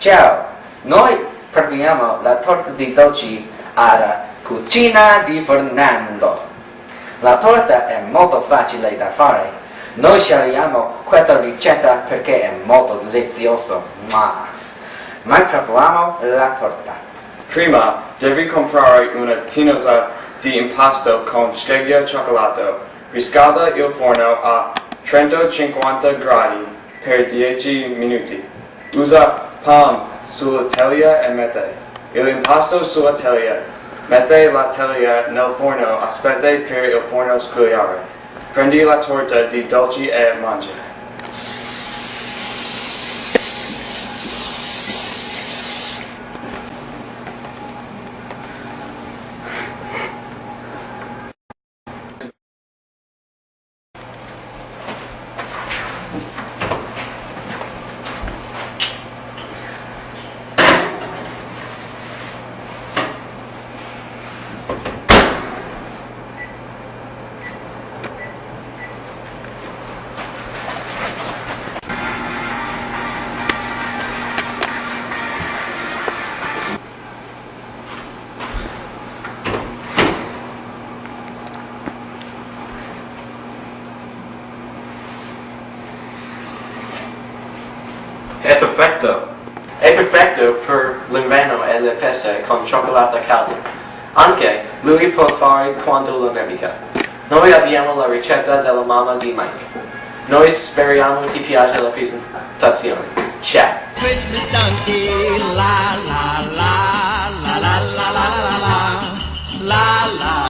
Ciao, noi prepariamo la torta di dolci alla cucina di Fernando. La torta è molto facile da fare. Noi scegliamo questa ricetta perché è molto delizioso. Ma prepariamo la torta. Prima devi comprare una tinosa di impasto con stevia e cioccolato. Riscalda il forno a 350 gradi per 10 minuti. Usa pan sulla teglia e mette l'impasto sulla teglia. Mette la teglia nel forno, aspetta per il forno scogliere. Prendi la torta di dolci e mangia. È perfetto per l'inverno e le feste con cioccolato caldo. Anche lui può fare quando lo nevica. Noi abbiamo la ricetta della mamma di Mike. Noi speriamo ti piace la presentazione. Ciao! Christmas donkey, la la la la la la la la la la la.